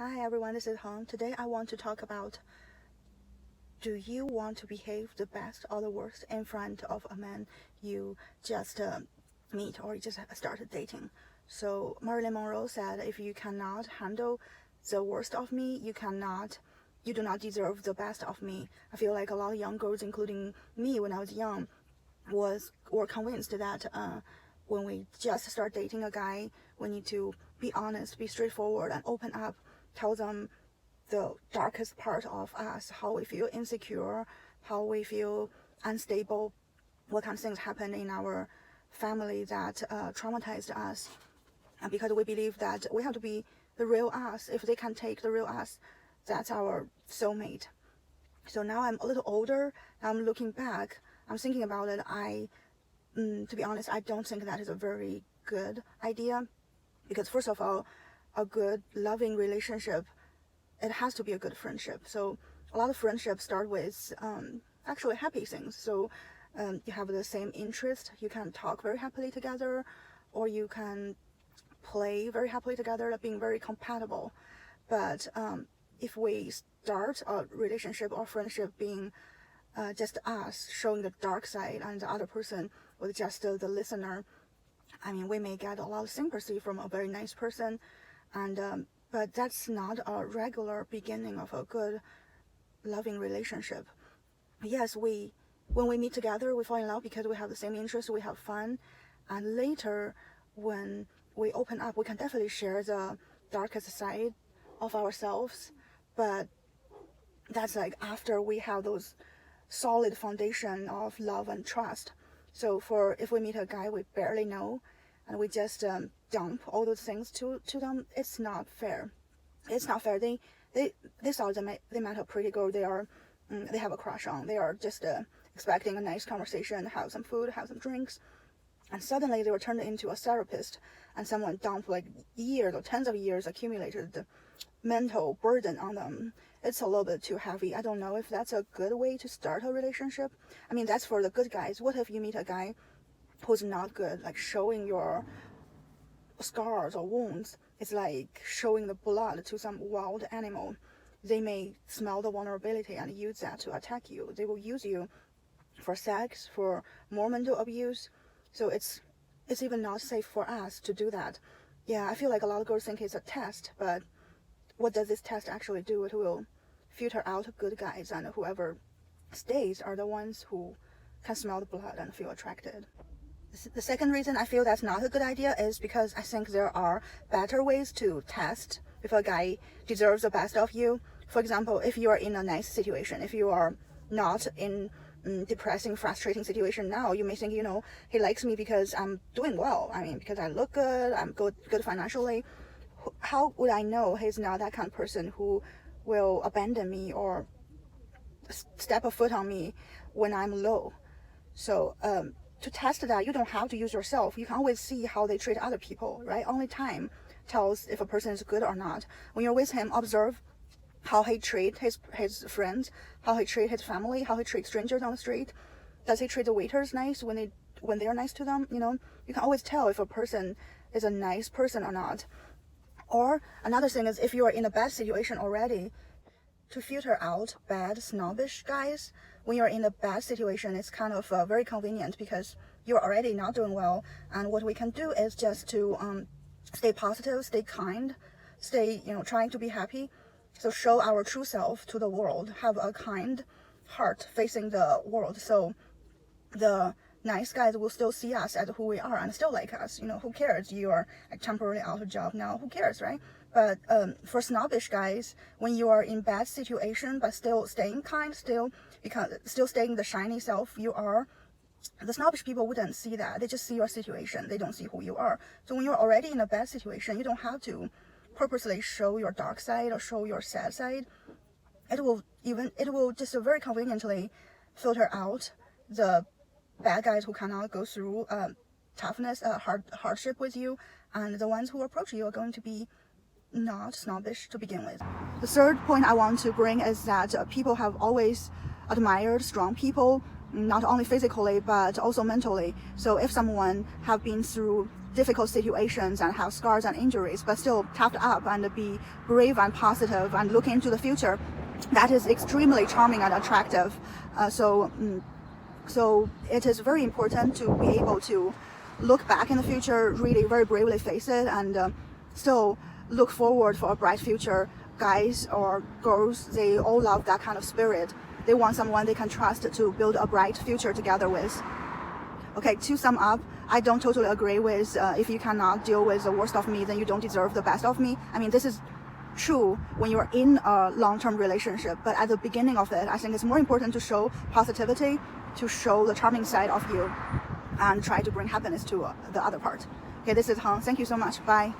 Hi everyone, this is Hong. Today I want to talk about, do you want to behave the best or the worst in front of a man you just meet or you just started dating? So Marilyn Monroe said, if you cannot handle the worst of me, you do not deserve the best of me. I feel like a lot of young girls, including me when I was young, were convinced that when we just start dating a guy, we need to be honest, be straightforward, and open up, tell them the darkest part of us, how we feel insecure, how we feel unstable, what kind of things happen in our family that traumatized us. And because we believe that we have to be the real us. If they can take the real us, that's our soulmate. So now I'm a little older, I'm looking back, I'm thinking about it. To be honest, I don't think that is a very good idea, because first of all, a good loving relationship, it has to be a good friendship. So a lot of friendships start with actually happy things. So you have the same interest, you can talk very happily together, or you can play very happily together, being very compatible. But if we start a relationship or friendship being just us showing the dark side and the other person was just the listener, I mean, we may get a lot of sympathy from a very nice person, and but that's not a regular beginning of a good loving relationship. Yes, when we meet together, we fall in love because we have the same interests, we have fun, and later when we open up, we can definitely share the darkest side of ourselves. But that's like after we have those solid foundation of love and trust. So if we meet a guy we barely know and we just dump all those things to them, it's not fair. It's not fair. They saw they met a pretty girl they have a crush on. They are just expecting a nice conversation, have some food, have some drinks, and suddenly they were turned into a therapist, and someone dumped like years or tens of years accumulated mental burden on them. It's a little bit too heavy. I don't know if that's a good way to start a relationship. I mean, that's for the good guys. What if you meet a guy who's not good, like showing your scars or wounds? It's like showing the blood to some wild animal. They may smell the vulnerability and use that to attack you. They will use you for sex, for more mental abuse. So it's even not safe for us to do that. Yeah, I feel like a lot of girls think it's a test, but what does this test actually do? It will filter out good guys, and whoever stays are the ones who can smell the blood and feel attracted. The second reason I feel that's not a good idea is because I think there are better ways to test if a guy deserves the best of you. For example, if you are in a nice situation, if you are not in depressing, frustrating situation now, you may think, he likes me because I'm doing well. I mean, because I look good, I'm good financially. How would I know he's not that kind of person who will abandon me or step a foot on me when I'm low? So to test that, you don't have to use yourself. You can always see how they treat other people, right? Only time tells if a person is good or not. When you're with him, observe how he treats his friends, how he treats his family, how he treats strangers on the street. Does he treat the waiters nice when they're nice to them? You can always tell if a person is a nice person or not. Or another thing is, if you are in a bad situation already, to filter out bad, snobbish guys, when you're in a bad situation, it's kind of very convenient because you're already not doing well. And what we can do is just to stay positive, stay kind, stay, trying to be happy. So show our true self to the world, have a kind heart facing the world. So the nice guys will still see us as who we are and still like us. Who cares? You are temporarily out of job now. Who cares, right? But for snobbish guys, when you are in bad situation but still staying kind, still staying the shiny self you are, the snobbish people wouldn't see that. They just see your situation. They don't see who you are. So when you're already in a bad situation, you don't have to purposely show your dark side or show your sad side. It will just very conveniently filter out the bad guys who cannot go through toughness, hardship with you, and the ones who approach you are going to be not snobbish to begin with. The third point I want to bring is that people have always admired strong people, not only physically but also mentally. So if someone have been through difficult situations and have scars and injuries, but still tough up and be brave and positive and look into the future. That is extremely charming and attractive. So it is very important to be able to look back in the future, really very bravely face it, and still look forward for a bright future. Guys or girls, they all love that kind of spirit. They want someone they can trust to build a bright future together with. Okay, to sum up, I don't totally agree with if you cannot deal with the worst of me, then you don't deserve the best of me. I mean, this is true when you're in a long-term relationship, but at the beginning of it, I think it's more important to show positivity, to show the charming side of you, and try to bring happiness to the other part. Okay, this is Han. Thank you so much. Bye.